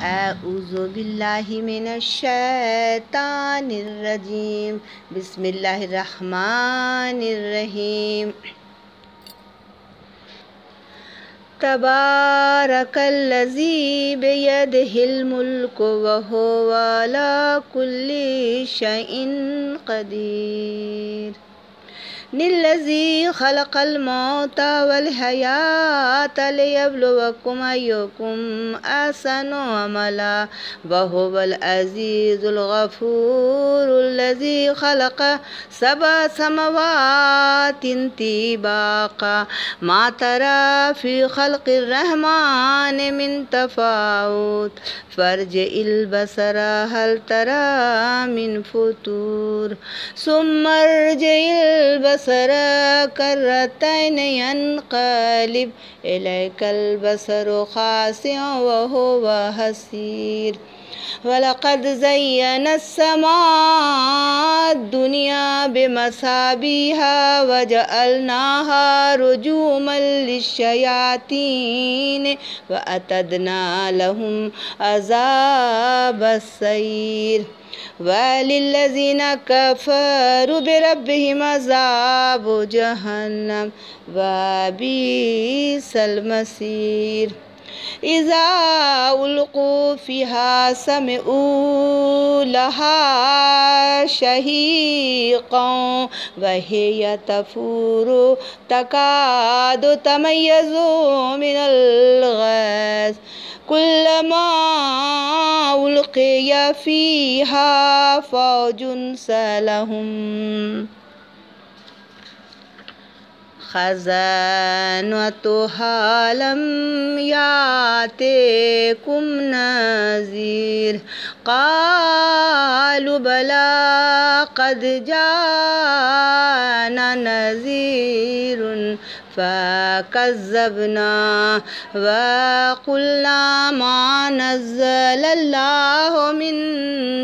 اعوذ باللہ من الشیطان الرجیم بسم اللہ الرحمن الرحیم تبارک الذی بیدہ الملک وہو علی کل شیء قدیر الذی خلق الموت والحیاۃ لیبلوکم ایکم احسن عملا وہو العزیز الغفور الذی خلق سبع سماوات طباقا ما تری فی خلق الرحمن من تفاوت فارجع البصر هل تری من فطور ثم ارجع البصر کرتین ینقلب الیک البصر خاسئا وہو حسیر وَلَقَدْ زَيَّنَا السَّمَاءَ الدُّنْيَا بِمَصَابِيحَ وَجَعَلْنَاهَا رُجُومًا لِلشَّيَاطِينِ وَأَعْتَدْنَا لَهُمْ عَذَابَ السَّعِيرِ وَلِلَّذِينَ كَفَرُوا بِرَبِّهِمْ عَذَابُ جَهَنَّمَ وَبِئْسَ الْمَصِيرُ اذا القوا فيها سمعوا لها شهيقا وهي تفور تكاد تميز من الغيظ كلما ألقي فيها فوج سألهم خزانتها لم يأتكم نذير قالوا بلى قد جاءنا نذير فكذبنا وقلنا ما نزل الله من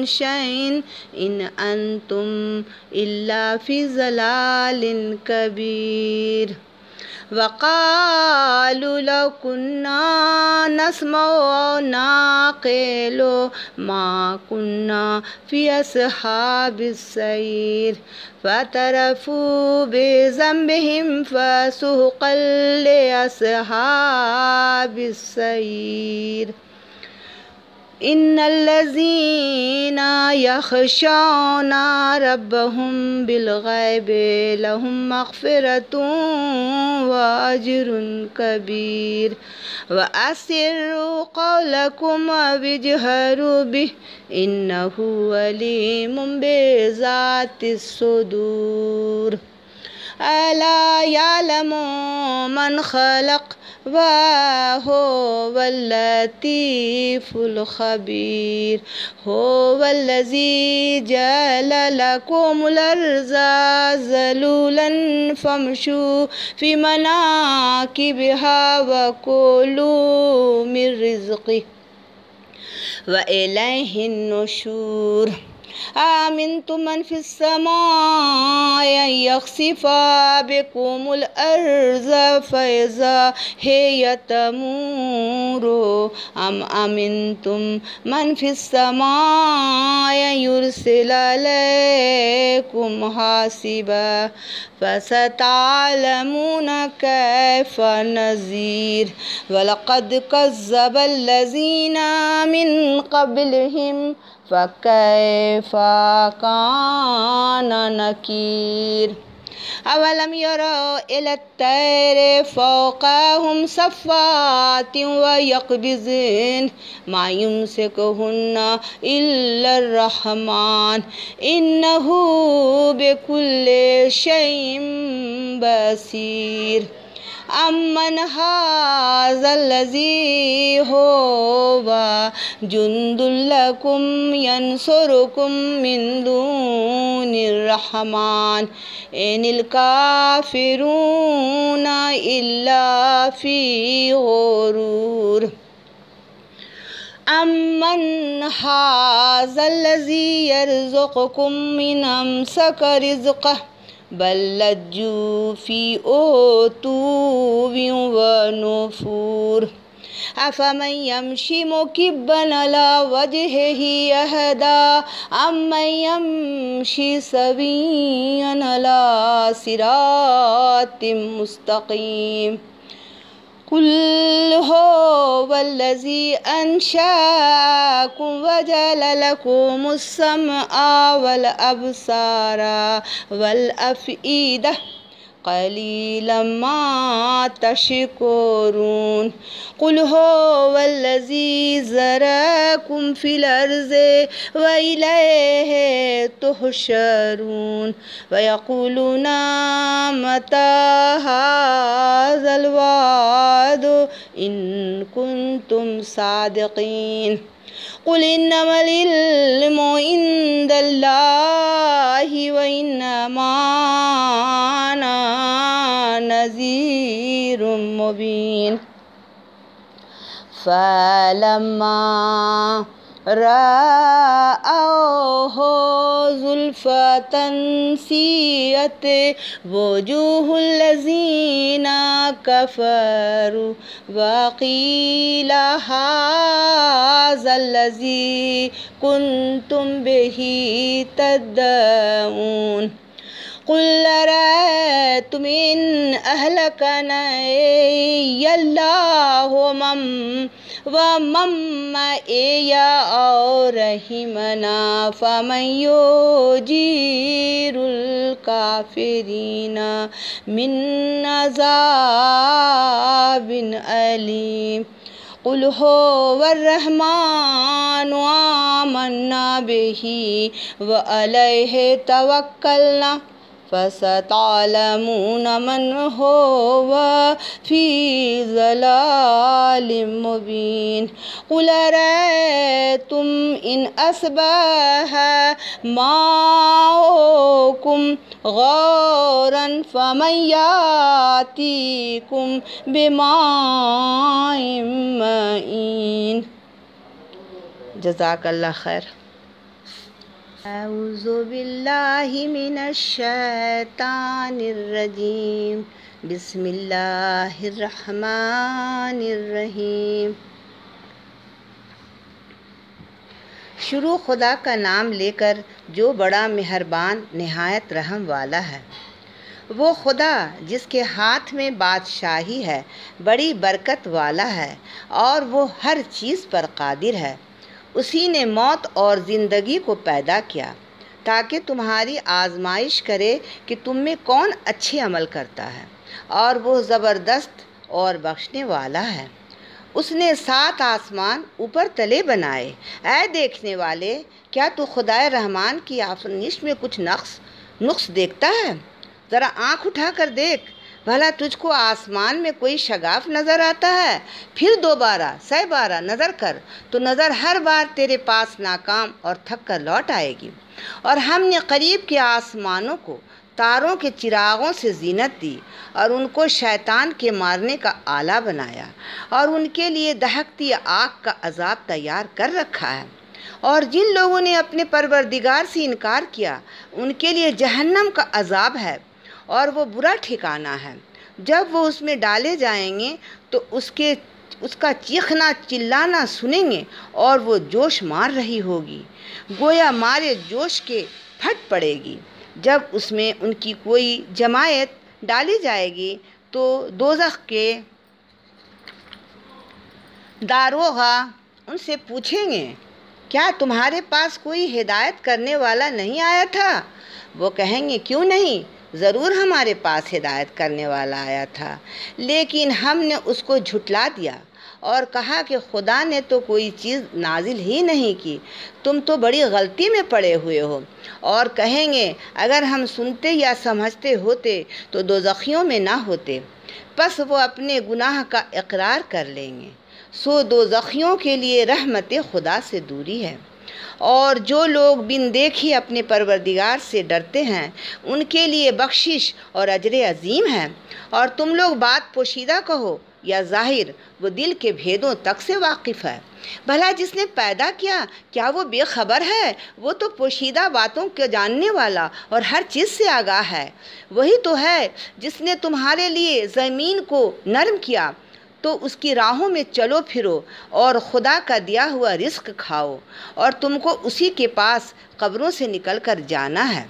شيء إن أنتم إلا في ضلال كبير وقالوا لو كنا نسمع أو نعقل ما كنا في أصحاب السعير فاعترفوا بذنبهم فسحقا لأصحاب السعير إن الذين يخشون ربهم بالغيب لهم مغفرة وأجر كبير وأسروا قولكم واجهروا به إنه عليم بذات الصدور ألا يعلم من خلق وهو اللطيف الخبير هو الذي جعل لكم الأرض ذلولا فامشوا في مناكبها وكلوا من رزقه وإليه النشور آمنتم من في السماء أن يخسف بكم الأرض فإذا هي تمور أم أمنتم من في السماء أن يرسل عليكم حاصبا فستعلمون كيف نذير ولقد كذب الذين من قبلهم فكيف كان نكير أولم يروا إلى الطير فوقهم صفات ويقبضن ما يمسكهن إلا الرحمن إنه بكل شيء بصير أمن هذا الذي هو جند لكم ينصركم من دون الرحمن إن الكافرون إلا في غرور أمن هذا الذي يرزقكم من أمسك رزقه بل لجوا في عتو ونفور أفمن يمشي مكبا على وجهه أهدى أمن يمشي سويا على صراط مستقيم قل هو الذي أنشأكم وجعل لكم السمع والأبصار والأفئدة قليلا ما تشكرون قل هو الذي ذرأكم في الأرض وإليه تحشرون ويقولون متى هذا الوعد إن كنتم صادقين قل إنما العلم عند الله وإنما أنا نذير مبين فلما رأوه زلفة سيئت وجوه الذين كفروا وقيل هذا الذي كنتم به تدعون قل أرأيتم إن أهلكنا الله ومن معي أو رحمنا فمن يجير الكافرين من عذاب أليم قل هو الرحمن آمنا به وعليه توكلنا فستعلمون من هو في ضلال مبين قل أرأيتم إن أصبح ماؤكم غورا فمن يأتيكم بماء معين جزاک اللہ خیر. اعوذ باللہ من الشیطان الرجیم بسم اللہ الرحمن الرحیم. شروع خدا کا نام لے کر جو بڑا مہربان نہایت رحم والا ہے. وہ خدا جس کے ہاتھ میں بادشاہی ہے بڑی برکت والا ہے اور وہ ہر چیز پر قادر ہے. اسی نے موت اور زندگی کو پیدا کیا تاکہ تمہاری آزمائش کرے کہ تم میں کون اچھے عمل کرتا ہے اور وہ زبردست اور بخشنے والا ہے. اس نے 7 آسمان اوپر تلے بنائے. اے دیکھنے والے، کیا تو خدائے رحمان کی آفرینش میں کچھ نقص دیکھتا ہے؟ ذرا آنکھ اٹھا کر دیکھ، بھلا تجھ کو آسمان میں کوئی شگاف نظر آتا ہے؟ پھر دوبارہ 100 بار نظر کر تو نظر ہر بار تیرے پاس ناکام اور تھک کر لوٹ آئے گی. اور ہم نے قریب کے آسمانوں کو تاروں کے چراغوں سے زینت دی اور ان کو شیطان کے مارنے کا آلہ بنایا اور ان کے لیے دہکتی آگ کا عذاب تیار کر رکھا ہے. اور جن لوگوں نے اپنے پروردگار سے انکار کیا ان کے لیے جہنم کا عذاب ہے اور وہ برا ٹھکانہ ہے. جب وہ اس میں ڈالے جائیں گے تو اس کا چیخنا چلانا سنیں گے اور وہ جوش مار رہی ہوگی، گویا مارے جوش کے پھٹ پڑے گی. جب اس میں ان کی کوئی جماعت ڈالی جائے گی تو دوزخ کے داروغہ ان سے پوچھیں گے، کیا تمہارے پاس کوئی ہدایت کرنے والا نہیں آیا تھا؟ وہ کہیں گے، کیوں نہیں، ضرور ہمارے پاس ہدایت کرنے والا آیا تھا، لیکن ہم نے اس کو جھٹلا دیا اور کہا کہ خدا نے تو کوئی چیز نازل ہی نہیں کی، تم تو بڑی غلطی میں پڑے ہوئے ہو. اور کہیں گے، اگر ہم سنتے یا سمجھتے ہوتے تو دوزخیوں میں نہ ہوتے. پس وہ اپنے گناہ کا اقرار کر لیں گے، سو دوزخیوں کے لیے رحمت خدا سے دوری ہے. اور جو لوگ بن دیکھے اپنے پروردگار سے ڈرتے ہیں ان کے لیے بخشش اور اجر عظیم ہے. اور تم لوگ بات پوشیدہ کہو یا ظاہر، وہ دل کے بھیدوں تک سے واقف ہے. بھلا جس نے پیدا کیا کیا وہ بے خبر ہے؟ وہ تو پوشیدہ باتوں کے جاننے والا اور ہر چیز سے آگاہ ہے. وہی تو ہے جس نے تمہارے لیے زمین کو نرم کیا، تو اس کی راہوں میں چلو پھرو اور خدا کا دیا ہوا رزق کھاؤ، اور تم کو اسی کے پاس قبروں سے نکل کر جانا ہے۔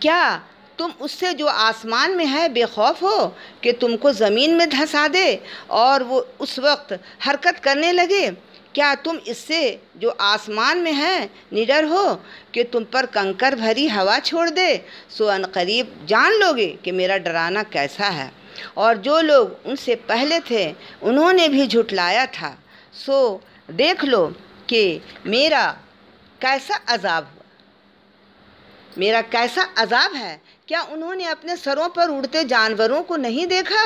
کیا تم اس سے جو آسمان میں ہے بے خوف ہو کہ تم کو زمین میں دھسا دے اور وہ اس وقت حرکت کرنے لگے؟ کیا تم اس سے جو آسمان میں ہے نڈر ہو کہ تم پر کنکر بھری ہوا چھوڑ دے؟ سو عنقریب جان لوگے کہ میرا ڈرانا کیسا ہے۔ اور جو لوگ ان سے پہلے تھے انہوں نے بھی جھٹلایا تھا، سو دیکھ لو کہ میرا کیسا عذاب ہے۔ کیا انہوں نے اپنے سروں پر اڑتے جانوروں کو نہیں دیکھا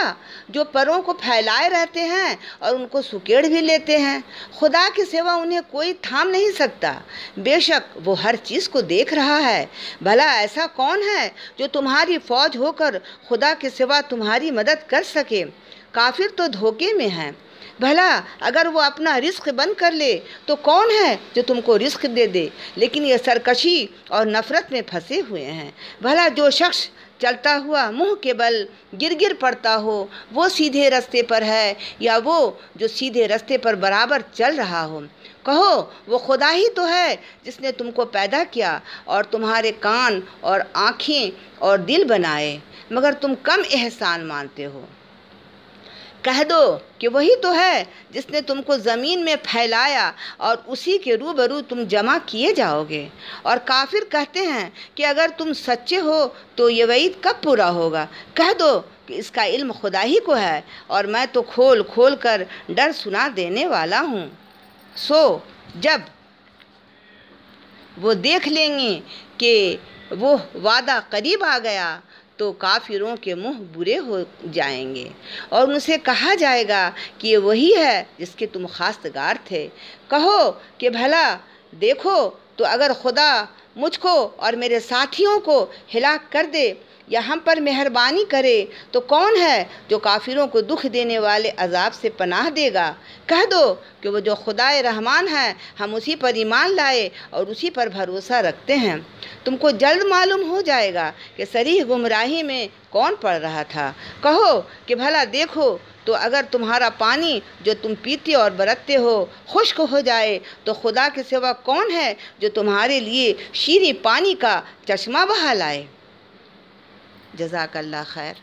جو پروں کو پھیلائے رہتے ہیں اور ان کو سکیڑ بھی لیتے ہیں؟ خدا کے سوا انہیں کوئی تھام نہیں سکتا، بے شک وہ ہر چیز کو دیکھ رہا ہے۔ بھلا ایسا کون ہے جو تمہاری فوج ہو کر خدا کے سوا تمہاری مدد کر سکے؟ کافر تو دھوکے میں ہیں۔ بھلا اگر وہ اپنا رزق بند کر لے تو کون ہے جو تم کو رزق دے دے؟ لیکن یہ سرکشی اور نفرت میں پھنسے ہوئے ہیں۔ بھلا جو شخص چلتا ہوا منہ کے بل گر گر پڑتا ہو وہ سیدھے رستے پر ہے یا وہ جو سیدھے رستے پر برابر چل رہا ہو؟ کہو وہ خدا ہی تو ہے جس نے تم کو پیدا کیا اور تمہارے کان اور آنکھیں اور دل بنائے، مگر تم کم احسان مانتے ہو۔ کہہ دو کہ وہی تو ہے جس نے تم کو زمین میں پھیلایا اور اسی کے روبرو تم جمع کیے جاؤ گے۔ اور کافر کہتے ہیں کہ اگر تم سچے ہو تو یہ وعید کب پورا ہوگا؟ کہہ دو کہ اس کا علم خدا ہی کو ہے، اور میں تو کھول کھول کر ڈر سنا دینے والا ہوں۔ سو جب وہ دیکھ لیں گے کہ وہ وعدہ قریب آ گیا تو کافروں کے منہ برے ہو جائیں گے، اور ان سے کہا جائے گا کہ یہ وہی ہے جس کے تم خواستگار تھے۔ کہو کہ بھلا دیکھو تو اگر خدا مجھ کو اور میرے ساتھیوں کو ہلاک کر دے یا ہم پر مہربانی کرے تو کون ہے جو کافروں کو دکھ دینے والے عذاب سے پناہ دے گا؟ کہہ دو کہ وہ جو خدائے رحمان ہے ہم اسی پر ایمان لائے اور اسی پر بھروسہ رکھتے ہیں۔ تم کو جلد معلوم ہو جائے گا کہ صریح گمراہی میں کون پڑ رہا تھا۔ کہو کہ بھلا دیکھو تو اگر تمہارا پانی جو تم پیتے اور برتتے ہو خشک ہو جائے تو خدا کے سوا کون ہے جو تمہارے لیے شیریں پانی کا چشمہ بہا لائے؟ جزاک اللہ خیر۔